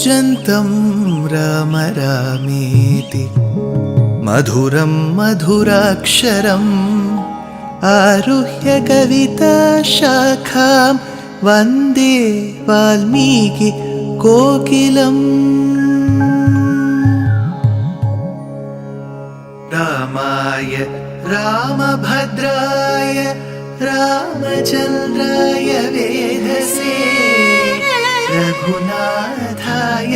कूजन्तं राम रामेति मधुरं मधुराक्षरम् आरुह्य कविताशाखां वन्दे वाल्मीकि कोकिलम्। रामाय रामभद्राय रामचन्द्राय वेधसे रघुनाथाय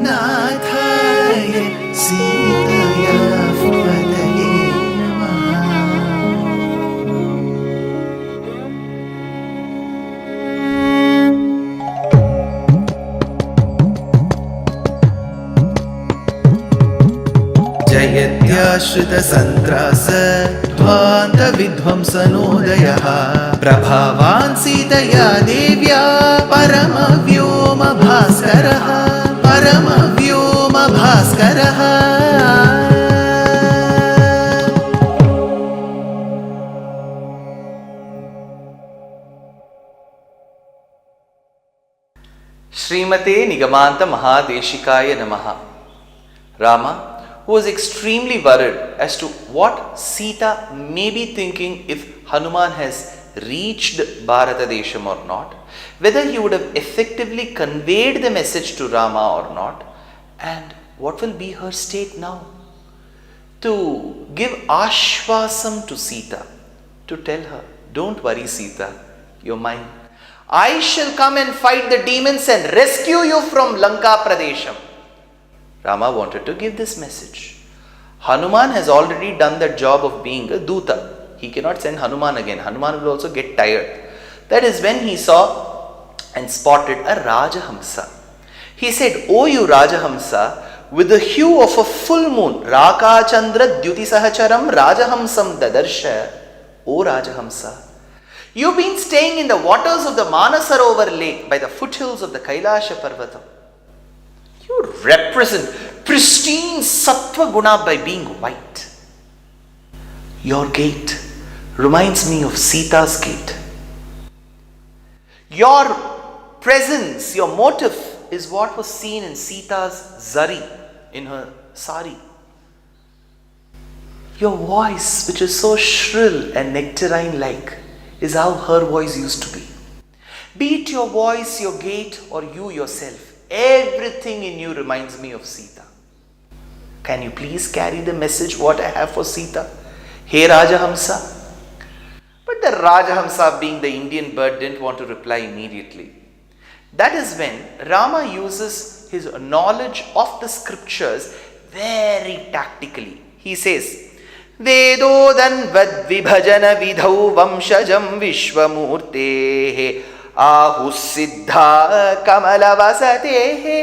नाथाय सीताया पतये नमः। जयत्याश्रितसन्त्रास ध्वान्तविध्वंसनोदयः प्रभावान् सीतया देव्या परमव्योमभास्करः परमव्योमभास्करः। श्रीमते निगमान्त महादेशिकाय नमः। Rama, who was extremely worried as to what Sita may be thinking if Hanuman has reached Bharatadesham or not, whether he would have effectively conveyed the message to Rama or not, and what will be her state now. To give Ashvasam to Sita, to tell her, don't worry Sita, you're mine. I shall come and fight the demons and rescue you from Lanka Pradesham. Rama wanted to give this message. Hanuman has already done that job of being a Duta. He cannot send Hanuman again. Hanuman will also get tired. That is when he saw and spotted a Rajahamsa. He said, "O you Rajahamsa, with the hue of a full moon, Raka Chandra Dyuti Sahacharam Rajahamsam Dadarsha, O Rajahamsa, you've been staying in the waters of the Manasarovar lake by the foothills of the Kailasha Parvatam. You represent pristine sattva guna by being white. Your gait reminds me of Sita's gait. Your presence, your motive is what was seen in Sita's zari, in her sari. Your voice, which is so shrill and nectarine-like, is how her voice used to be. Be it your voice, your gait, or you yourself, everything in you reminds me of Sita. Can you please carry the message what I have for Sita? Hey Rajahamsa." But the Rajahamsa, being the Indian bird, didn't want to reply immediately. That is when Rama uses his knowledge of the scriptures very tactically. He says, "Vedodan vad vibhajana vidhau vamshajam vishwamurtehe ahusiddha kamalavasatehe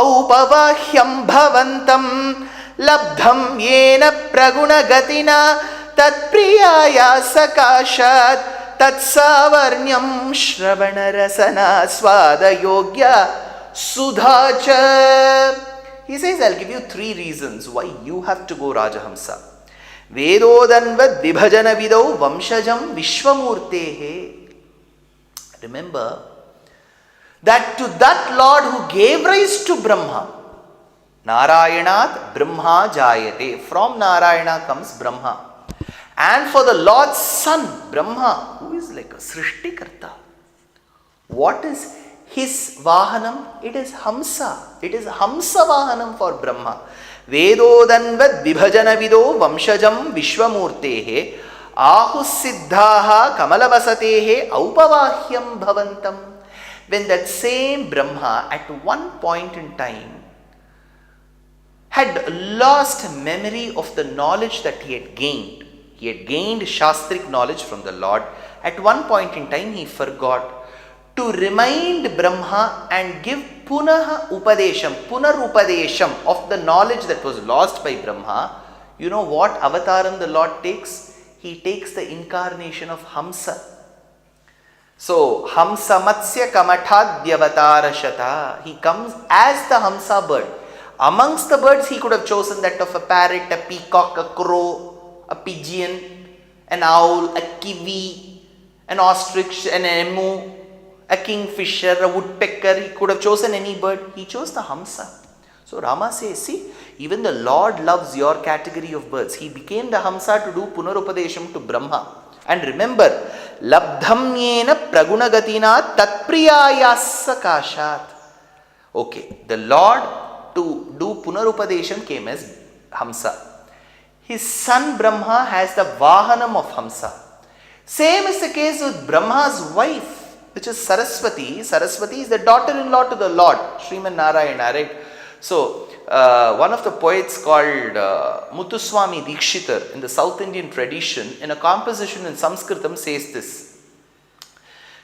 aupavahyam bhavantam labdham yena praguna gatina tatpriyaya sakashat tatsavarnyam shravanarasana swadayogya sudhacha." He says, I'll give you 3 reasons why you have to go Rajahamsa. Vedodanvad vibhajana vidau vamshajam vishwamurtehe. Remember that to that Lord who gave rise to Brahma, Narayanat Brahma Jayate, from Narayana comes Brahma. And for the Lord's son, Brahma, who is like a Srishtikarta, what is his Vahanam? It is Hamsa. It is Hamsa Vahanam for Brahma. Vedodanvad vibhajana vido vamshajam vishwamurtehe ahusiddhaha kamalavasatehe aupavahyam bhavantam. When that same Brahma at one point in time had lost memory of the knowledge that he had gained. He had gained Shastric knowledge from the Lord. At one point in time he forgot to remind Brahma and give punarupadesham of the knowledge that was lost by Brahma. You know what avataram the Lord takes? He takes the incarnation of Hamsa. So, Hamsa Matsya Kamathadyavatar Shata. He comes as the Hamsa bird. Amongst the birds, he could have chosen that of a parrot, a peacock, a crow, a pigeon, an owl, a kiwi, an ostrich, an emu, a kingfisher, a woodpecker. He could have chosen any bird. He chose the Hamsa. So Rama says, see, even the Lord loves your category of birds. He became the Hamsa to do Punarupadesham to Brahma. And remember, Labdhamyena Pragunagatina Tatpriyayasa Kashat. Okay, the Lord to do Punarupadesham came as Hamsa. His son Brahma has the Vahanam of Hamsa. Same is the case with Brahma's wife, which is Saraswati. Saraswati is the daughter-in-law to the Lord, Sriman Narayana, right? So, one of the poets called Muthuswami Dikshitar in the South Indian tradition, in a composition in Sanskritam, says this: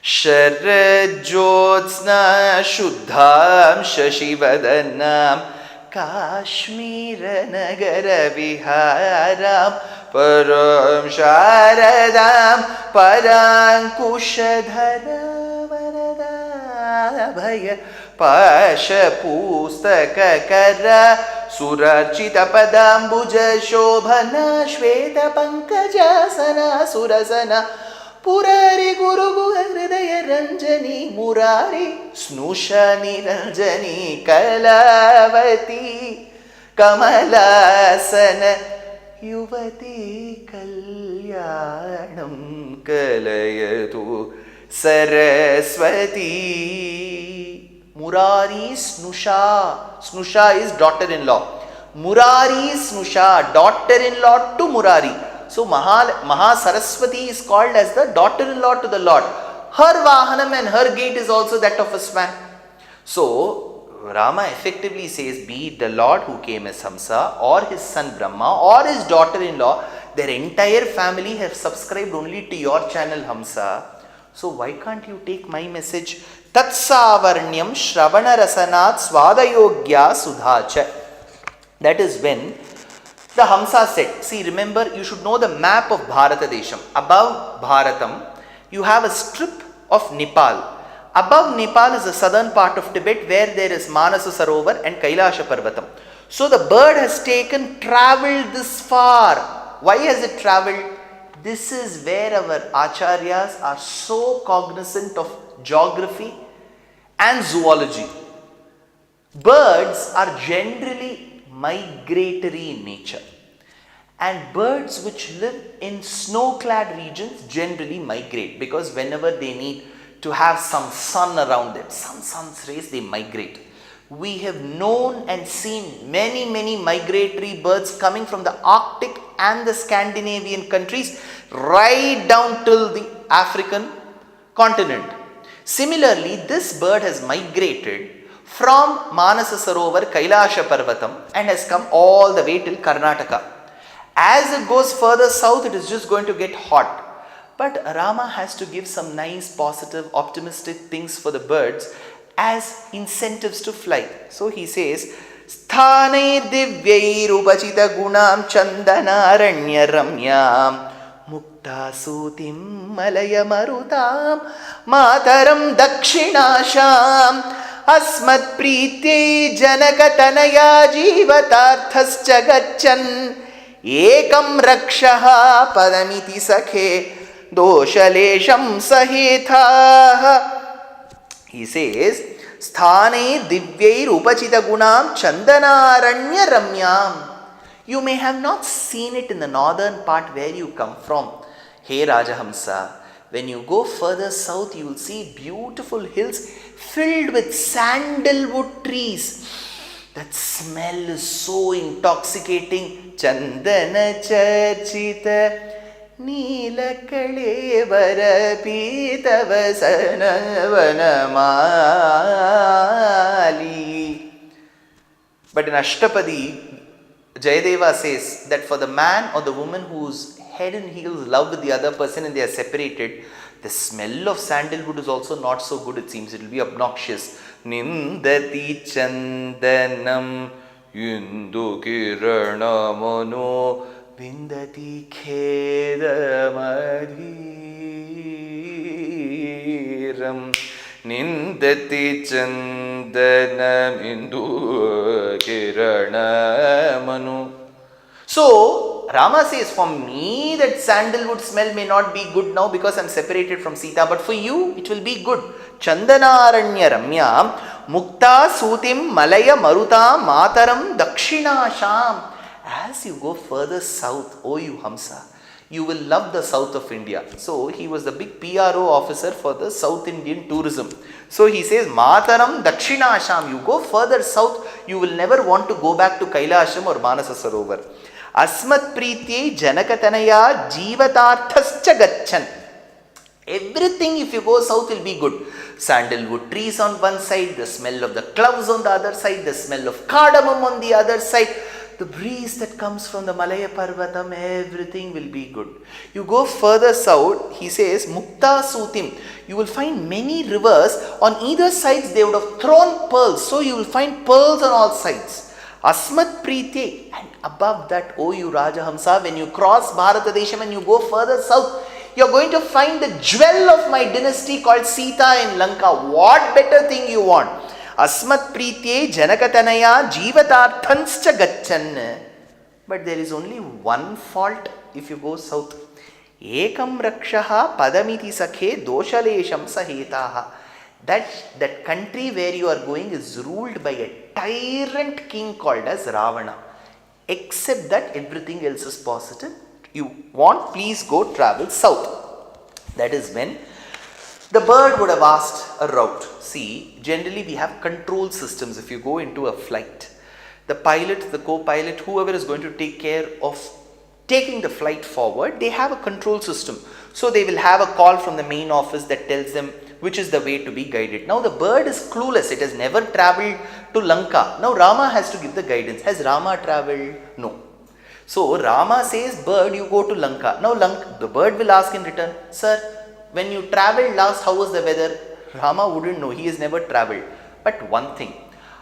Sharajyotsna Shuddham Shashivadanam Kashmira Nagara Viharam Param Sharadam Parankushadhara Varada Bhaya Pasha Pustaka Kara Surarchita Padambuja Shobhana Shveta Pankajasana Surasana Purari Guru Hridaya Ranjani Murari Snushani Ranjani Kalavati Kamalasana Yuvati Kalyanam Kalayatu Saraswati. Murari Snusha. Snusha is daughter-in-law. Murari Snusha, daughter-in-law to Murari. So Maha Saraswati is called as the daughter-in-law to the Lord. Her Vahanam and her gate is also that of a swan. So Rama effectively says, be it the Lord who came as Hamsa, or his son Brahma, or his daughter-in-law, their entire family have subscribed only to your channel Hamsa. So why can't you take my message? Tatsavarnyam Shravana Rasanat Swadayogya Sudhacha. That is when the Hamsa said, see, remember, you should know the map of Bharata Desham. Above Bharatam, you have a strip of Nepal. Above Nepal is the southern part of Tibet, where there is Manasa Sarovar and Kailasha Parvatam. So the bird has travelled this far. Why has it travelled? This is where our acharyas are so cognizant of geography and zoology. Birds are generally migratory in nature, and birds which live in snow-clad regions generally migrate, because whenever they need to have some sun around them, some sun's rays, they migrate. We have known and seen many migratory birds coming from the Arctic and the Scandinavian countries right down till the African continent. Similarly, this bird has migrated from Manasa Sarovar, Kailasha Parvatam, and has come all the way till Karnataka. As it goes further south, it is just going to get hot. But Rama has to give some nice, positive, optimistic things for the birds as incentives to fly. So he says, Sthanir divyair upachita gunam chandanaranya ramyam mukta sutim malaya marutam mataram dakshinasham asmat priti janakatanaya jivatarthascha gachan ekam rakshaha padamiti sakhe doshalesham sahitha. He says, Sthane divyair upachita gunam chandanaranya ramyam. You may have not seen it in the northern part where you come from, hey Rajahamsa. When you go further south, you will see beautiful hills filled with sandalwood trees. That smell is so intoxicating. Chandana charchita Neelakalevara Pitavasana Vanamali. But in Ashtapadi, Jayadeva says that for the man or the woman whose head and heels love with the other person and they are separated, the smell of sandalwood is also not so good, it seems. It will be obnoxious. Nindati chandanam yundu kiranamano Vindati Khedamadhiram Nindati Chandanam Indu Kiranamanu. So, Rama says, for me that sandalwood smell may not be good now because I am separated from Sita, but for you it will be good. Chandanaranya Ramya Mukta Sutim Malaya Maruta Mataram Dakshinasham. As you go further south, O you Hamsa, you will love the south of India. So he was the big PRO officer for the South Indian tourism. So he says, Mataram Dakshinasham. You go further south, you will never want to go back to Kailasham or Manasa Sarovar. Asmat Pritye Janakatanaya Jivatarthascha Gachan. Everything, if you go south, will be good. Sandalwood trees on one side, the smell of the cloves on the other side, the smell of cardamom on the other side, the breeze that comes from the Malaya Parvatam, everything will be good. You go further south, he says, Mukta Sutim. You will find many rivers. On either sides, they would have thrown pearls. So you will find pearls on all sides. Asmat Priti. And above that, O you Rajahamsa, when you cross Bharatadesham and you go further south, you are going to find the jewel of my dynasty called Sita in Lanka. What better thing you want? Asmat Pritye Janakatanaya Jivatarthanscha Gachan. But there is only one fault if you go south. Ekam Rakshaha Padamiti Sakhe Doshalesham Sahetaha. That country where you are going is ruled by a tyrant king called as Ravana. Except that everything else is positive. You want, please go travel south. That is when the bird would have asked a route. See, generally we have control systems if you go into a flight. The pilot, the co-pilot, whoever is going to take care of taking the flight forward, they have a control system. So they will have a call from the main office that tells them which is the way to be guided. Now the bird is clueless. It has never traveled to Lanka. Now Rama has to give the guidance. Has Rama traveled? No. So Rama says, bird, you go to Lanka. Now the bird will ask in return, sir, when you travelled last, how was the weather? Rama wouldn't know. He has never travelled. But one thing,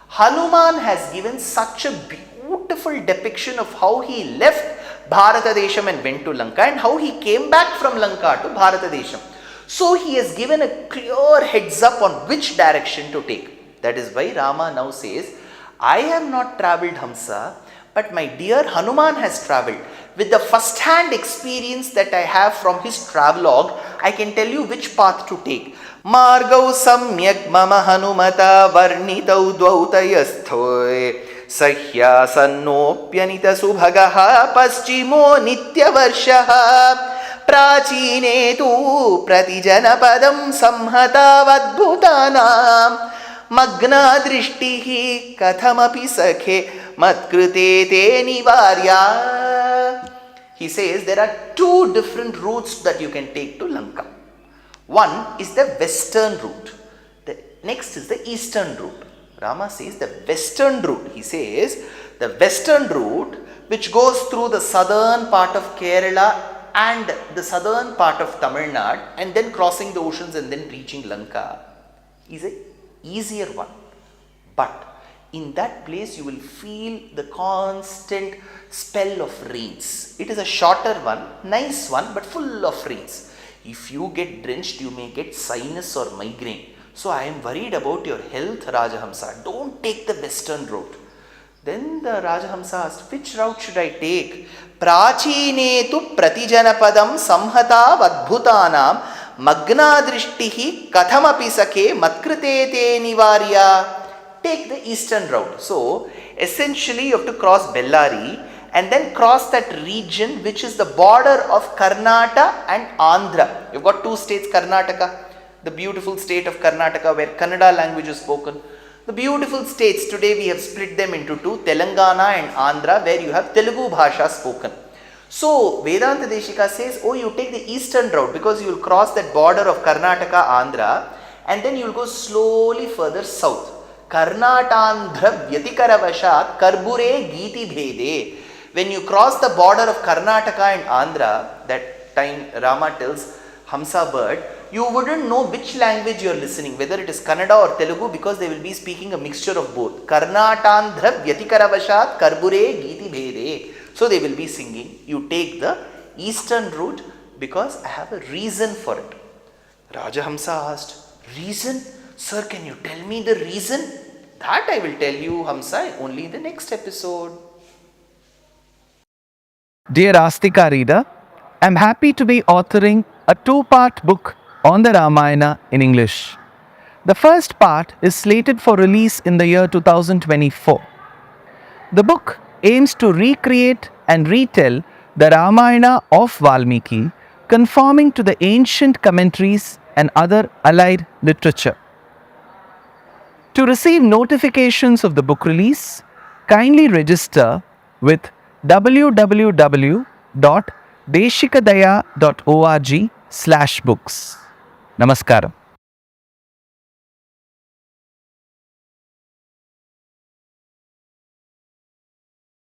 Hanuman has given such a beautiful depiction of how he left Bharatadesham and went to Lanka and how he came back from Lanka to Bharatadesham. So he has given a clear heads up on which direction to take. That is why Rama now says, I have not travelled, Hamsa, but my dear Hanuman has travelled. With the first-hand experience that I have from his travelogue, I can tell you which path to take. Margau samyak mama hanumata varnitau dvautayasthoy sahya sannopyanita subhagaha paschimo nityavarshaha prachine tu pratijanapadam samhatavadbhutanam magna drishtihi kathamapi sakhe matkrute te nivarya. He says there are two different routes that you can take to Lanka. One is the western route. The next is the eastern route. Rama says the western route. He says the western route which goes through the southern part of Kerala and the southern part of Tamil Nadu and then crossing the oceans and then reaching Lanka is a easier one. But in that place you will feel the constant spell of rains. It is a shorter one, nice one, but full of rains. If you get drenched, you may get sinus or migraine. So I am worried about your health, Rajahamsa. Don't take the western route. Then the Rajahamsa asked, which route should I take? Prachine tu pratijanapadam samhata vadbhutanam magna drishtihi kathamapi sakhe matkrite te nivarya. Take the eastern route. So essentially you have to cross Bellary and then cross that region which is the border of Karnataka and Andhra. You've got two states, Karnataka, the beautiful state of Karnataka where Kannada language is spoken. The beautiful states, today we have split them into two, Telangana and Andhra, where you have Telugu Bhasha spoken. So Vedanta Deshika says, oh, you take the eastern route because you will cross that border of Karnataka, Andhra, and then you will go slowly further south. Karnatandhra Vyatikaravashat Karbure Giti Bhede. When you cross the border of Karnataka and Andhra, that time Rama tells Hamsa bird, you wouldn't know which language you are listening, whether it is Kannada or Telugu, because they will be speaking a mixture of both. Karnatandhra Vyatikaravashat Karbure Giti Bhede. So they will be singing. You take the eastern route because I have a reason for it. Rajahamsa asked, reason? Sir, can you tell me the reason? That I will tell you, Hamsa, only in the next episode. Dear Astika reader, I am happy to be authoring a two-part book on the Ramayana in English. The first part is slated for release in the year 2024. The book aims to recreate and retell the Ramayana of Valmiki, conforming to the ancient commentaries and other allied literature. To receive notifications of the book release, kindly register with www.deshikadaya.org/books. Namaskaram.